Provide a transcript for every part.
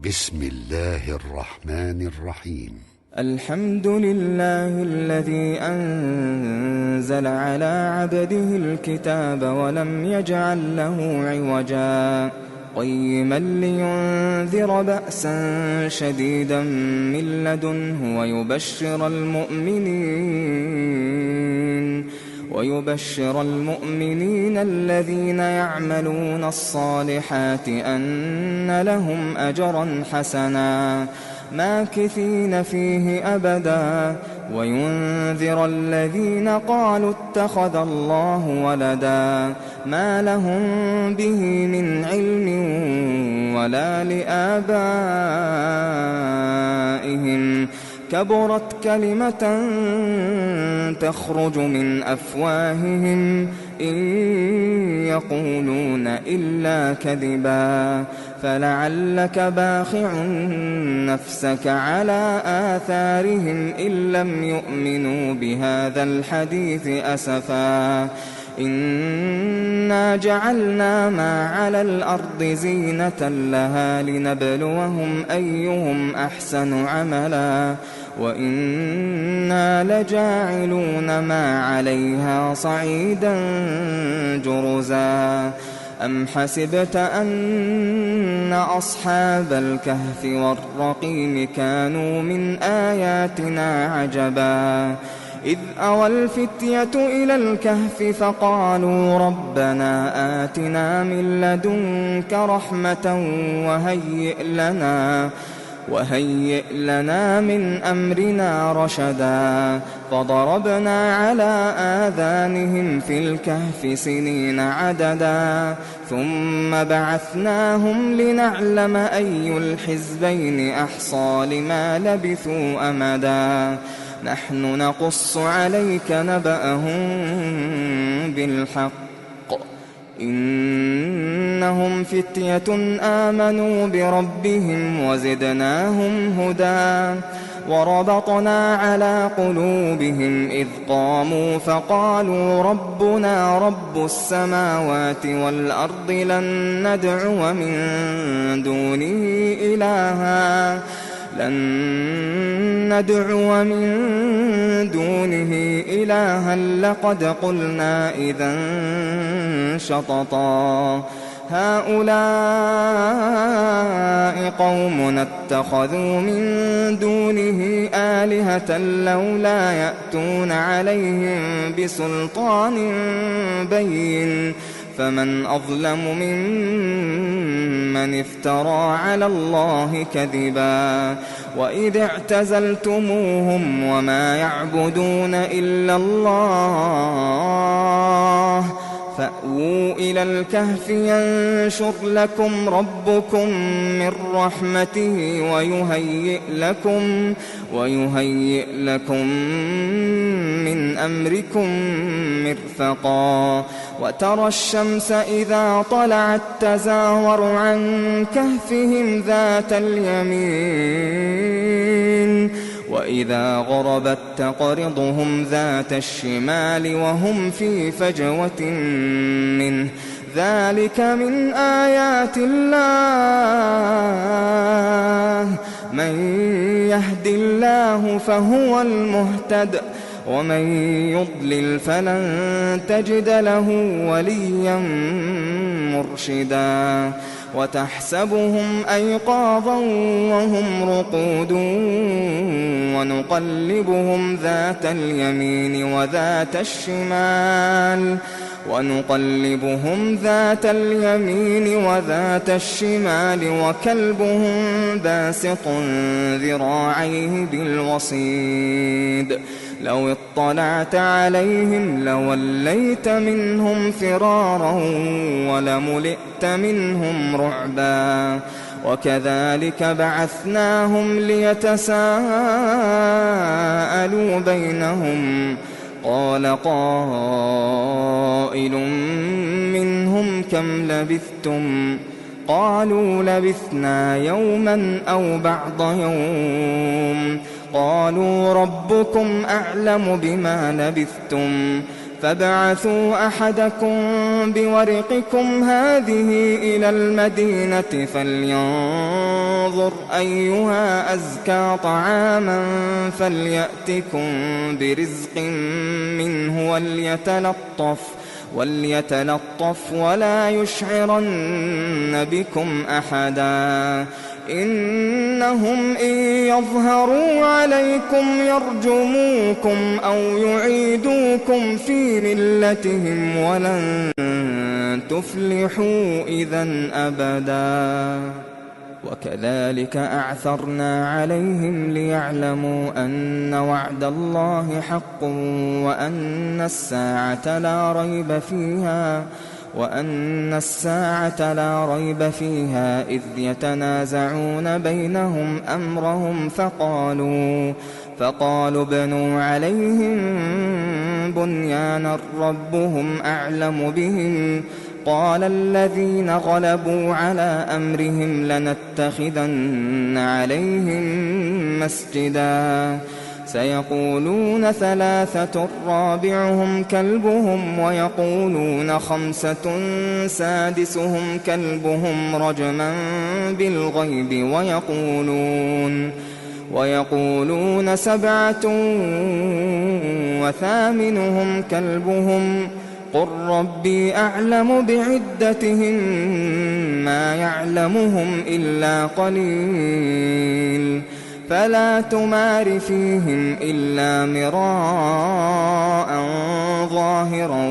بسم الله الرحمن الرحيم. الحمد لله الذي أنزل على عبده الكتاب ولم يجعل له عوجا قيما لينذر بأسا شديدا من لدنه ويبشر المؤمنين الذين يعملون الصالحات أن لهم أجرا حسنا ماكثين فيه أبدا وينذر الذين قالوا اتخذ الله ولدا ما لهم به من علم ولا لآبائهم كبرت كلمة تخرج من أفواههم إن يقولون إلا كذبا فلعلك باخع نفسك على آثارهم إن لم يؤمنوا بهذا الحديث أسفا إنا جعلنا ما على الأرض زينة لها لنبلوهم أيهم أحسن عملا وإنا لجاعلون ما عليها صعيدا جرزا أم حسبت أن أصحاب الكهف والرقيم كانوا من آياتنا عجبا إذ أوى الفتية إلى الكهف فقالوا ربنا آتنا من لدنك رحمة وهيئ لنا من أمرنا رشدا فضربنا على آذانهم في الكهف سنين عددا ثم بعثناهم لنعلم أي الحزبين أحصى لما لبثوا أمدا نحن نقص عليك نبأهم بالحق إنهم فتية آمنوا بربهم وزدناهم هدى وربطنا على قلوبهم إذ قاموا فقالوا ربنا رب السماوات والأرض لن ندعو من دونه إلها لقد قلنا إذا شططا هؤلاء قومنا اتخذوا من دونه آلهة لولا يأتون عليهم بسلطان بين فمن أظلم ممن افترى على الله كذبا وإذ اعتزلتموهم وما يعبدون إلا الله فأووا إلى الكهف ينشر لكم ربكم من رحمته ويهيئ لكم من أمركم مرفقا وترى الشمس إذا طلعت تزاور عن كهفهم ذات اليمين وإذا غربت تقرضهم ذات الشمال وهم في فجوة منه ذلك من آيات الله من يهد الله فهو المهتد ومن يضلل فلن تجد له وليا مرشدا وتحسبهم أيقاظا وهم رقود ونقلبهم ذات اليمين وذات الشمال وكلبهم باسط ذراعيه بالوصيد لو اطلعت عليهم لوليت منهم فرارا ولملئت منهم رعبا وكذلك بعثناهم ليتساءلوا بينهم قال قائل منهم كم لبثتم قالوا لبثنا يوما أو بعض يوم قالوا ربكم أعلم بما لبثتم فابعثوا أحدكم بورقكم هذه إلى المدينة فلينظر أيها أزكى طعاما فليأتكم برزق منه وليتلطف ولا يشعرن بكم أحدا إنهم إن يظهروا عليكم يرجموكم أو يعيدوكم في ملتهم ولن تفلحوا إذن أبدا وكذلك أعثرنا عليهم ليعلموا أن وعد الله حق وأن الساعة لا ريب فيها إذ يتنازعون بينهم أمرهم فقالوا ابنوا عليهم بنيانا ربهم أعلم بهم قال الذين غلبوا على أمرهم لنتخذن عليهم مسجدا سيقولون 3 رابعهم كلبهم ويقولون 5 سادسهم كلبهم رجما بالغيب ويقولون 7 وثامنهم كلبهم قل ربي أعلم بعدتهم ما يعلمهم إلا قليل فلا تمار فيهم إلا مراء ظاهرا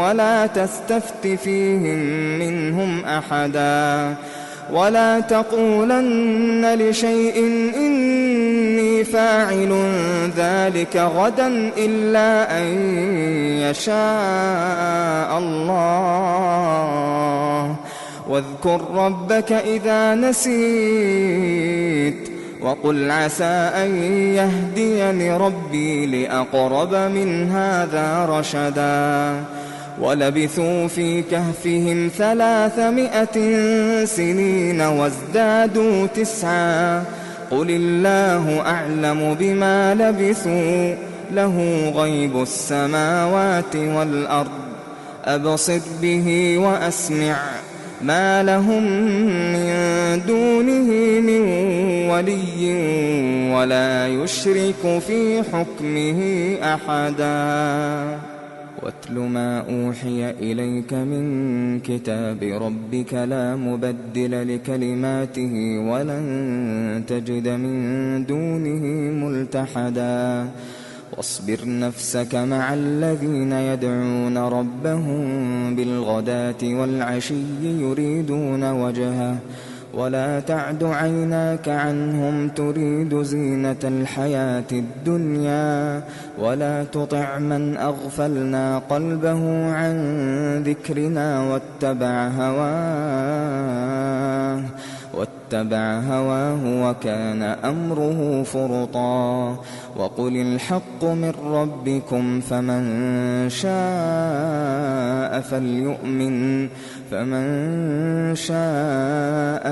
ولا تستفت فيهم منهم أحدا ولا تقولن لشيء إني فاعل ذلك غدا إلا أن يشاء الله واذكر ربك إذا نسيت وقل عسى أن يهديني ربي لأقرب من هذا رشدا ولبثوا في كهفهم 300 سنين وازدادوا 9 قل الله أعلم بما لبثوا له غيب السماوات والأرض أبصر به وأسمع ما لهم من دونه من ولي ولا يشرك في حكمه أحدا واتل ما أوحي إليك من كتاب ربك لا مبدل لكلماته ولن تجد من دونه ملتحدا واصبر نفسك مع الذين يدعون ربهم بالغداة والعشي يريدون وجهه ولا تعد عيناك عنهم تريد زينة الحياة الدنيا ولا تطع من أغفلنا قلبه عن ذكرنا واتبع هواه وكان أمره فرطا وقل الحق من ربكم فمن شاء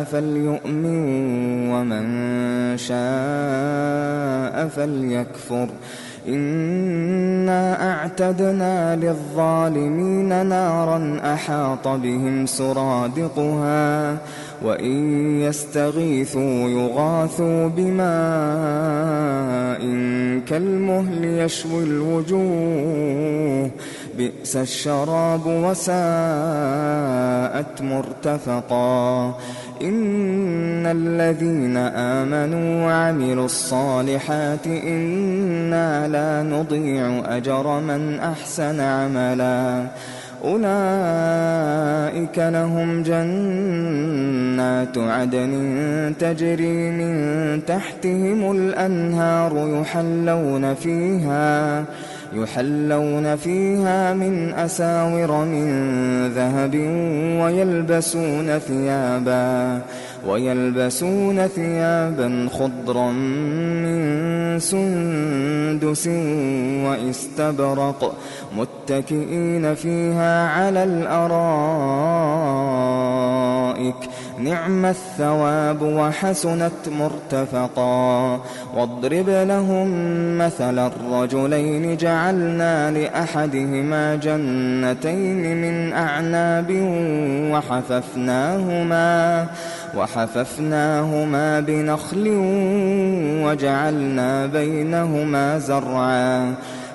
فليؤمن ومن شاء فليكفر إنا أعتدنا للظالمين نارا أحاط بهم سرادقها وإن يستغيثوا يغاثوا بماء كالمهل يشوي الوجوه بئس الشراب وساءت مرتفقا إن الذين آمنوا وعملوا الصالحات إنا لا نضيع أجر من أحسن عملا أولئك لهم جنات عدن تجري من تحتهم الأنهار يحلون فيها من أساور من ذهب ويلبسون ثيابا خضرا من سندس وإستبرق متكئين فيها على الأرائك ورائك نعم الثواب وحسنت مرتفقا واضرب لهم مثل الرجلين جعلنا لأحدهما جنتين من أعناب وحففناهما بنخل وجعلنا بينهما زرعا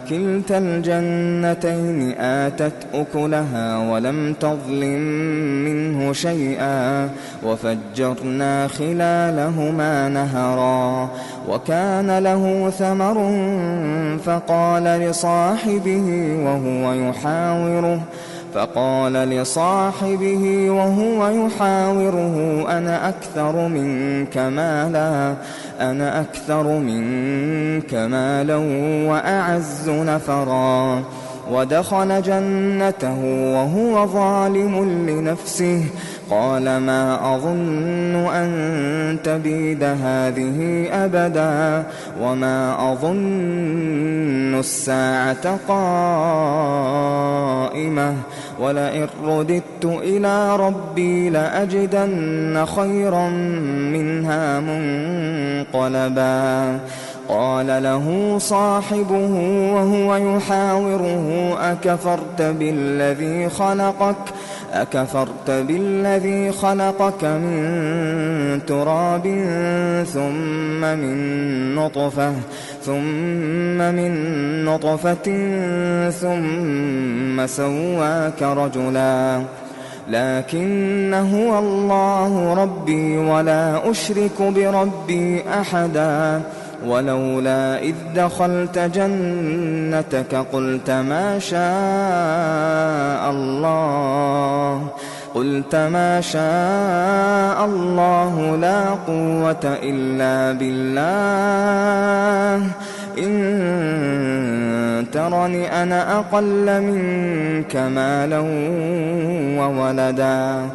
كلتا الجنتين آتت أكلها ولم تظلم منه شيئا وفجرنا خلالهما نهرا وكان له ثمر فقال لصاحبه وهو يحاوره أنا أكثر منك مالا وأعز نفرا ودخل جنته وهو ظالم لنفسه قال ما أظن أن تبيد هذه أبدا وما أظن الساعة قائمة ولئن رددت إلى ربي لأجدن خيرا منها منقلبا قال له صاحبه وهو يحاوره أكفرت بالذي خلقك من تراب ثم من نطفة ثم سواك رجلا لكن هو الله ربي ولا أشرك بربي أحدا ولولا إذ دخلت جنتك قلت ما شاء الله لا قوة إلا بالله إن ترني أنا أقل منك مالا وولدا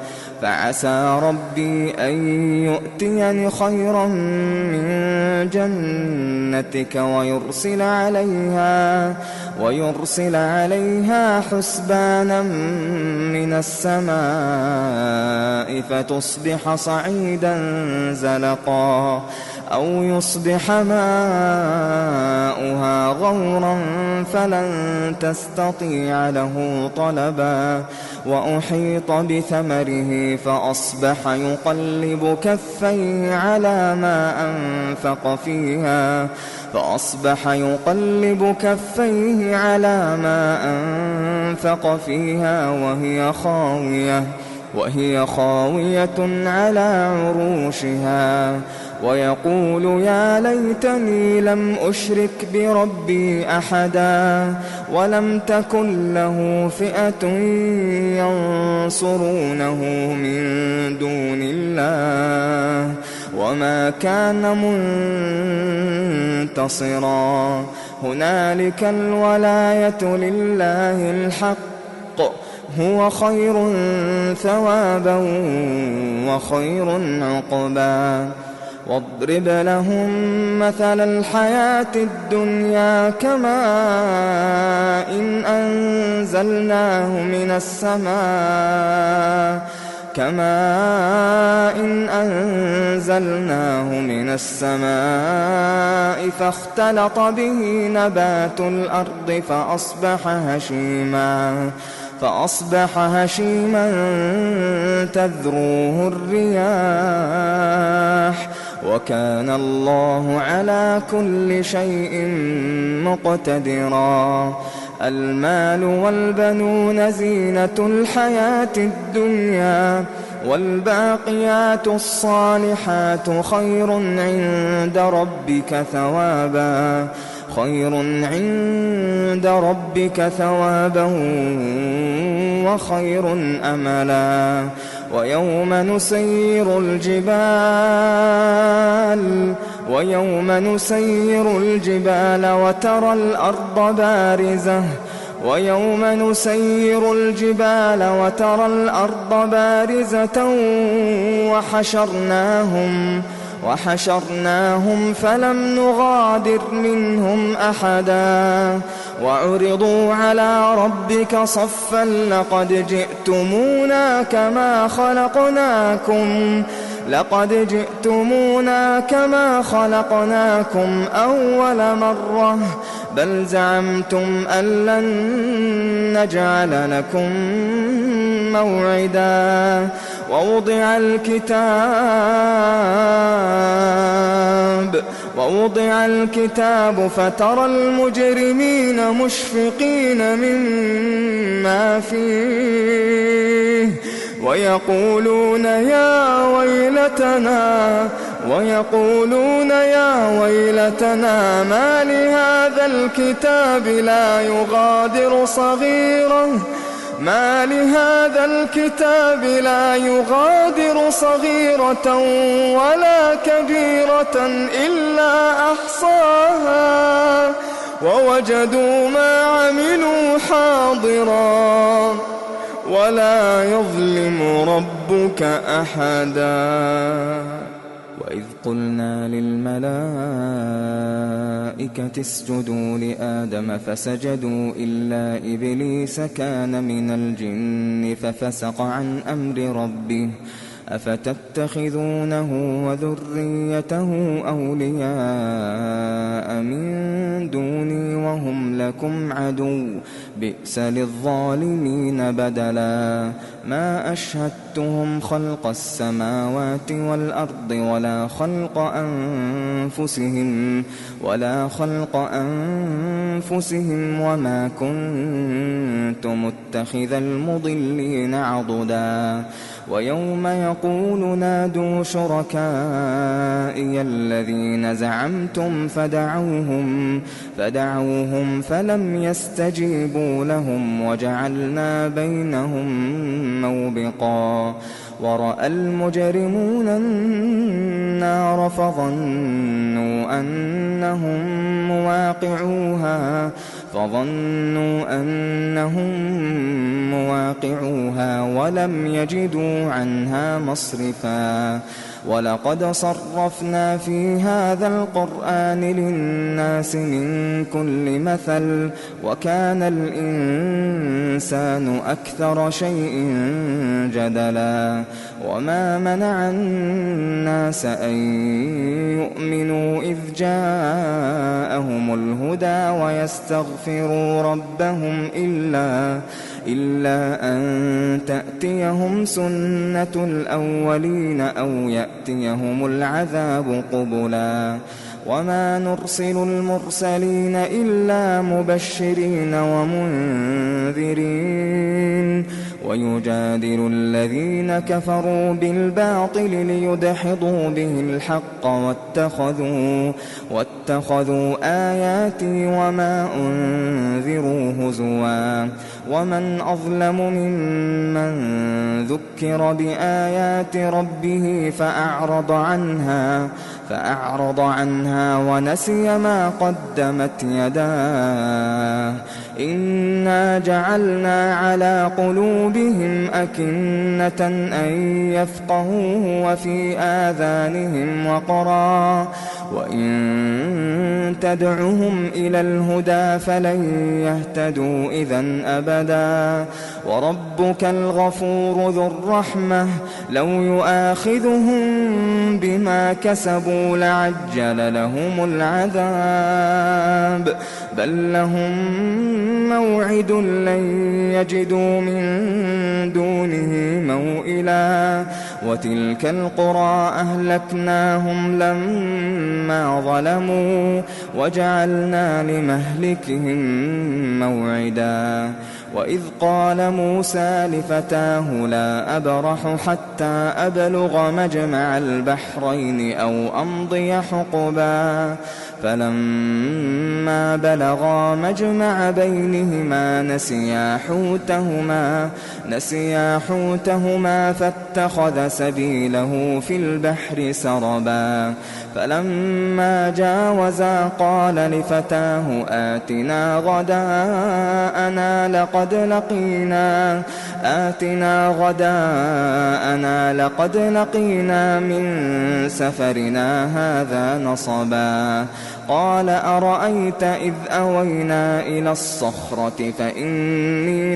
فعسى ربي أن يؤتيني خيرا من جنتك ويرسل عليها حسبانا من السماء فتصبح صعيدا زلقا أو يصبح ماؤها غورا فلن تستطيع له طلبا وأحيط بثمره فأصبح يقلب كفيه على ما أنفق فيها وهي خاوية على عروشها ويقول يا ليتني لم أشرك بربي أحدا ولم تكن له فئة ينصرونه من دون الله وما كان منتصرا هنالك الولاية لله الحق هو خير ثوابا وخير عقبا واضرب لهم مثل الحياة الدنيا كماء إن أنزلناه من السماء فاختلط به نبات الأرض فأصبح هشيما تذروه الرياح وكان الله على كل شيء مقتدرا المال والبنون زينة الحياة الدنيا والباقيات الصالحات خير عند ربك ثوابا وخير أملا ويوم نسير الجبال وترى الأرض بارزة وحشرناهم فلم نغادر منهم أحدا وعرضوا على ربك صفا لقد جئتمونا كما خلقناكم أول مرة بل زعمتم أن لن نجعل لكم موعدا ووضع الكتاب فترى المجرمين مشفقين مما فيه ويقولون يا ويلتنا ما لهذا الكتاب لا يغادر صغيرة ولا كبيرة إلا أحصاها ووجدوا ما عملوا حاضرا ولا يظلم ربك أحدا وإذ قلنا للملائكة اسجدوا لآدم فسجدوا إلا إبليس كان من الجن ففسق عن أمر ربه أفتتخذونه وذريته أولياء من دوني وهم لكم عدو بئس للظالمين بدلا ما أشهدتهم خلق السماوات والأرض ولا خلق أنفسهم وما كنت متخذ المضلين عضدا ويوم يقول نادوا شركائي الذين زعمتم فدعوهم فلم يستجيبوا لهم وجعلنا بينهم موبقا ورأى المجرمون النار فظنوا أنهم مواقعوها ولم يجدوا عنها مصرفا ولقد صرفنا في هذا القرآن للناس من كل مثل وكان الإنسان أكثر شيء جدلا وما منع الناس أن يؤمنوا إذ جاءهم الهدى ويستغفروا ربهم إلا أن تأتيهم سنة الأولين أو يأتيهم العذاب قبلا وما نرسل المرسلين إلا مبشرين ومنذرين ويجادل الذين كفروا بالباطل ليدحضوا به الحق واتخذوا آياتي وما أنذروا هزوا ومن أظلم ممن ذكر بآيات ربه فأعرض عنها ونسي ما قدمت يداه إنا جعلنا على قلوبهم أكنة أن يفقهوه وفي آذانهم وقرا وإن تدعهم إلى الهدى فلن يهتدوا إذن أبدا وربك الغفور ذو الرحمة لو يؤاخذهم بما كسبوا لعجل لهم العذاب بل لهم موعد لن يجدوا من دونه موئلا وتلك القرى أهلكناهم لما ظلموا وجعلنا لمهلكهم موعدا وإذ قال موسى لفتاه لا أبرح حتى أبلغ مجمع البحرين أو أمضي حقبا فلما بلغا مجمع بينهما نسيا حوتهما فاتخذ سبيله في البحر سربا فلما جاوزا قال لفتاه آتنا غداءنا لقد لقينا من سفرنا هذا نصبا قال أرأيت إذ أوينا إلى الصخرة فإني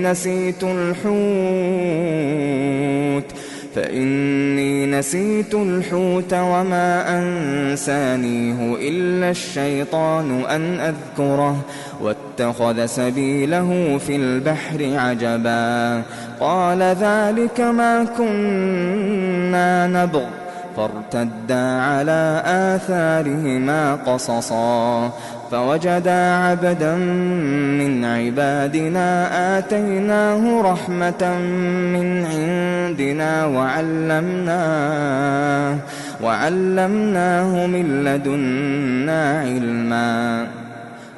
نسيت الحوت وما أنسانيه إلا الشيطان أن أذكره واتخذ سبيله في البحر عجبا قال ذلك ما كنا نبغ فارتدا على آثارهما قصصا فوجدا عبدا من عبادنا آتيناه رحمة من عندنا وعلمناه من لدنا علما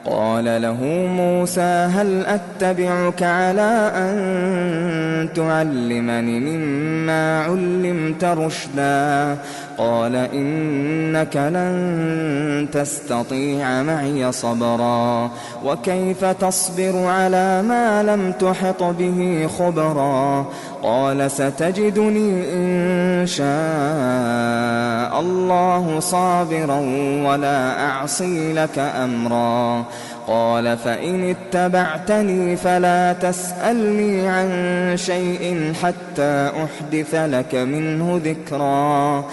قال له موسى هل أتبعك على أن تعلمني مما علمت رشدا قال إنك لن تستطيع معي صبرا وكيف تصبر على ما لم تحط به خبرا قال ستجدني إن شاء الله صابرا ولا أعصي لك أمرا قال فإن اتبعتني فلا تسألني عن شيء حتى أحدث لك منه ذكرا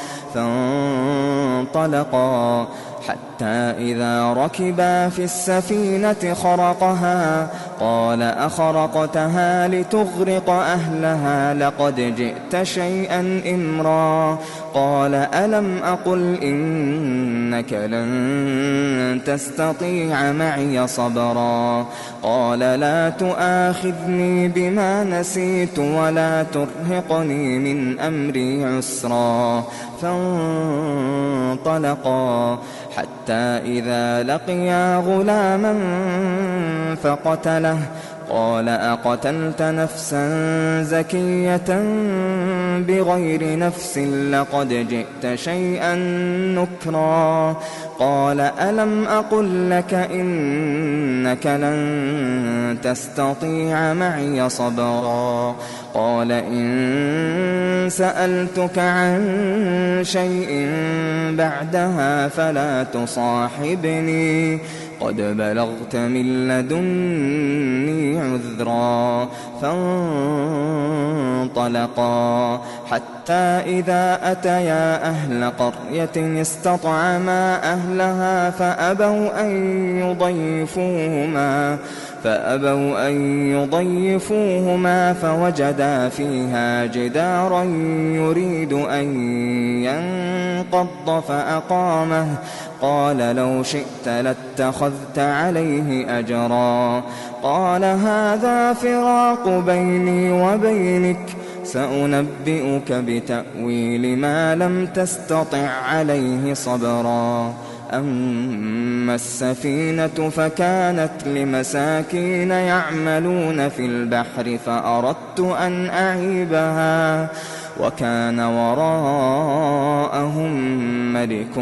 فانطلقا حتى إذا ركبا في السفينة خرقها قال أخرقتها لتغرق أهلها لقد جئت شيئا إمرا قال ألم أقل إنك لن تستطيع معي صبرا قال لا تؤاخذني بما نسيت ولا ترهقني من أمري عسرا فانطلقا حتى إذا لقيا غلاما فقتله قال أقتلت نفسا زكية بغير نفس لقد جئت شيئا نكرا قال ألم أقل لك إنك لن تستطيع معي صبرا قال إن سألتك عن شيء بعدها فلا تصاحبني قد بلغت من لدني عذرا فانطلقا حتى إذا أتيا أهل قرية استطعما أهلها فأبوا أن يضيفوهما فوجدا فيها جدارا يريد أن ينقض فأقامه قال لو شئت لاتخذت عليه أجرا قال هذا فراق بيني وبينك سأنبئك بتأويل ما لم تستطع عليه صبرا أما السفينة فكانت لمساكين يعملون في البحر فأردت أن أعيبها وكان وراءهم ملك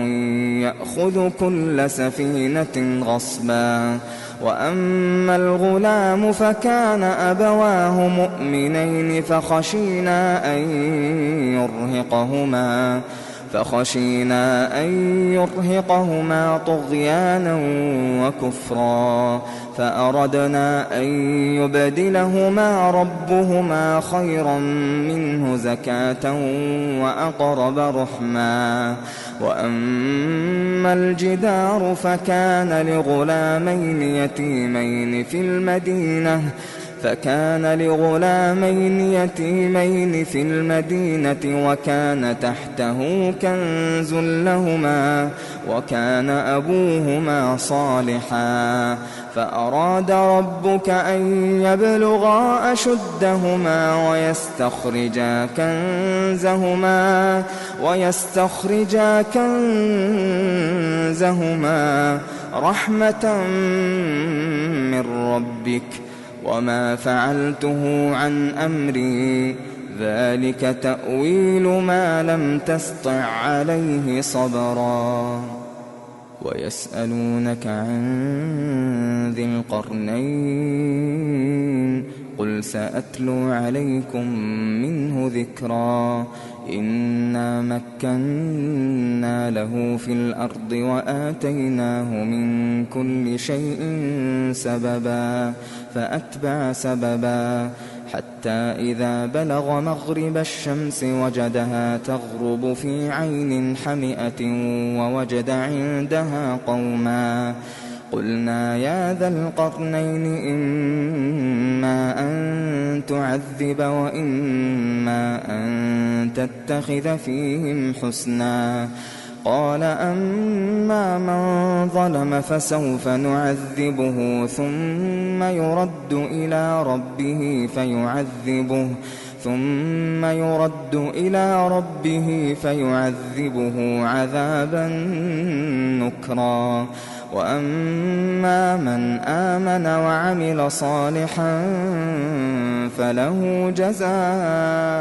يأخذ كل سفينة غصبا وأما الغلام فكان أبواه مؤمنين فخشينا أن يرهقهما طغيانا وكفرا فأردنا أن يبدلهما ربهما خيرا منه زكاة وأقرب رحما وأما الجدار فكان لغلامين يتيمين في المدينة وكان تحته كنز لهما وكان أبوهما صالحا فأراد ربك أن يبلغا أشدهما ويستخرجا كنزهما رحمة من ربك وما فعلته عن أمري ذلك تأويل ما لم تسطع عليه صبرا ويسألونك عن ذي القرنين قل سأتلو عليكم منه ذكرا إنا مكنا له في الأرض وآتيناه من كل شيء سببا فأتبع سببا حتى إذا بلغ مغرب الشمس وجدها تغرب في عين حمئة ووجد عندها قوما قلنا يا ذا القرنين إما أن تعذب وإما أن تتخذ فيهم حسنا قال أما من ظلم فسوف نعذبه ثم يرد إلى ربه فيعذبه عذابا نكرا وأما من آمن وعمل صالحا فله جزاء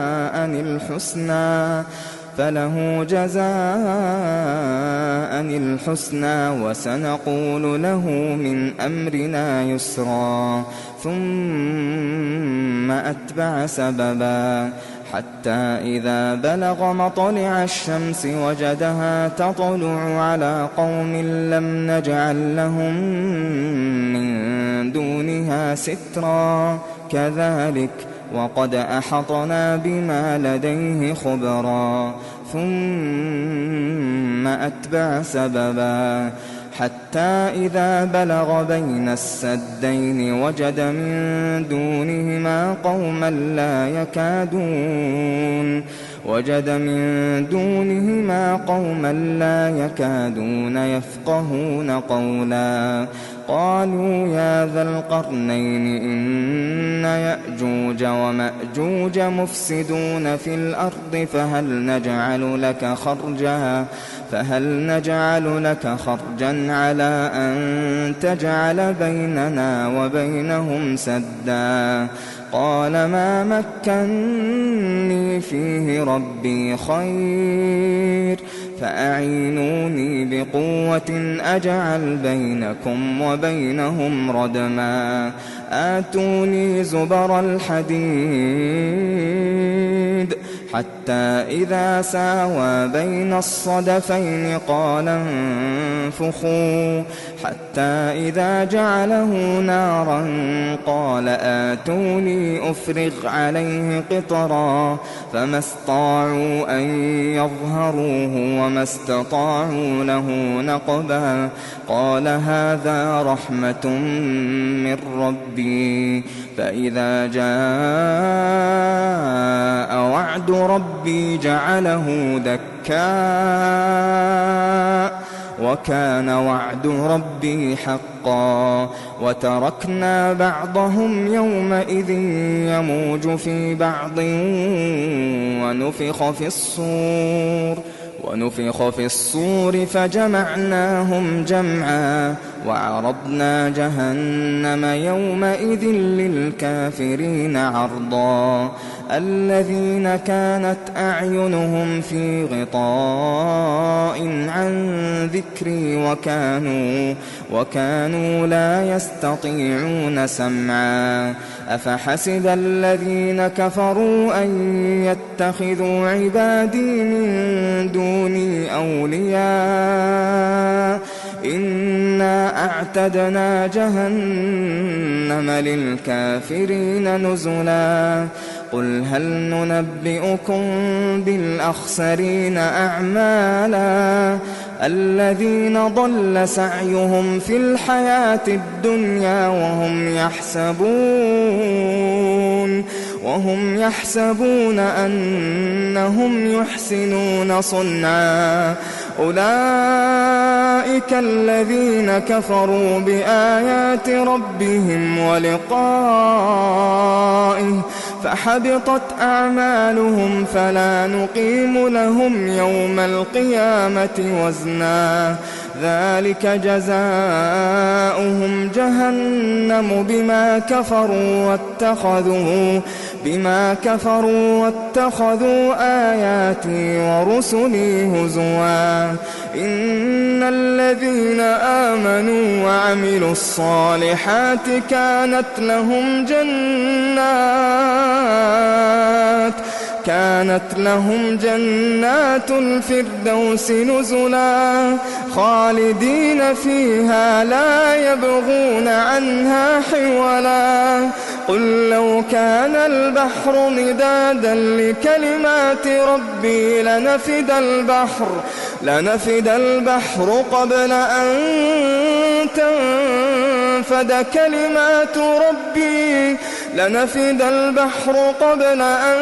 الحسنى وسنقول له من أمرنا يسرا ثم أتبع سببا حتى إذا بلغ مطلع الشمس وجدها تطلع على قوم لم نجعل لهم من دونها سترا كذلك وقد أحطنا بما لديه خبرا ثم أتبع سببا حتى إذا بلغ بين السدين وجد من دونهما قوما لا يكادون يفقهون قولا قالوا يا ذا القرنين إن يأجوج ومأجوج مفسدون في الأرض فهل نجعل لك خرجا على أن تجعل بيننا وبينهم سدا قال ما مكني فيه ربي خير فأعينوني بقوة أجعل بينكم وبينهم ردما آتوني زبر الحديد حتى إذا ساوى بين الصدفين قال انفخوا حتى إذا جعله نارا قال آتوني أفرغ عليه قطرا فما استطاعوا أن يظهروه وما استطاعوا له نقبا قال هذا رحمة من ربي فإذا جاء وعد ربي جعله دكا وكان وعد ربي حقا وتركنا بعضهم يومئذ يموج في بعض ونفخ في الصور فجمعناهم جمعا وعرضنا جهنم يومئذ للكافرين عرضا الذين كانت أعينهم في غطاء عن ذكري وكانوا لا يستطيعون سمعا أفحسب الذين كفروا أن يتخذوا عبادي من دوني أولياء إنا أعتدنا جهنم للكافرين نزلا قل هل ننبئكم بالأخسرين أعمالا الذين ضل سعيهم في الحياة الدنيا وهم يحسبون أنهم يحسنون صنعا أولئك الذين كفروا بآيات ربهم ولقائه فحبطت أعمالهم فلا نقيم لهم يوم القيامة وزنا ذلك جزاؤهم جهنم بما كفروا واتخذوا آياتي ورسلي هزوا إن الذين آمنوا وعملوا الصالحات كانت لهم جنات الفردوس نزلا خالدين فيها لا يبغون عنها حولا قل لو كان البحر مدادا لكلمات ربي لنفد البحر قبل أن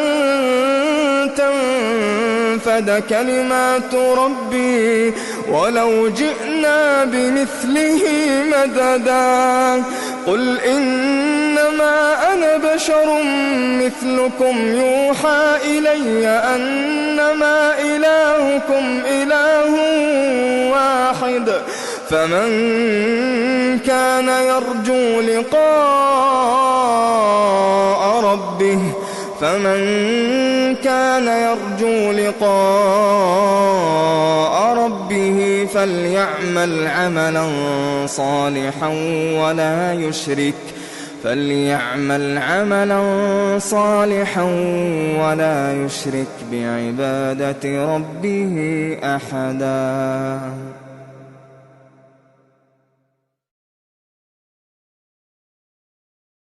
تنفد كلمات ربي ولو جئنا بمثله مددا قل إنما أنا بشر مثلكم يوحى إلي أنما إلهكم إله واحد فمن كان يرجو لقاء ربه فليعمل عملا صالحا ولا يشرك بعبادة ربه أحدا.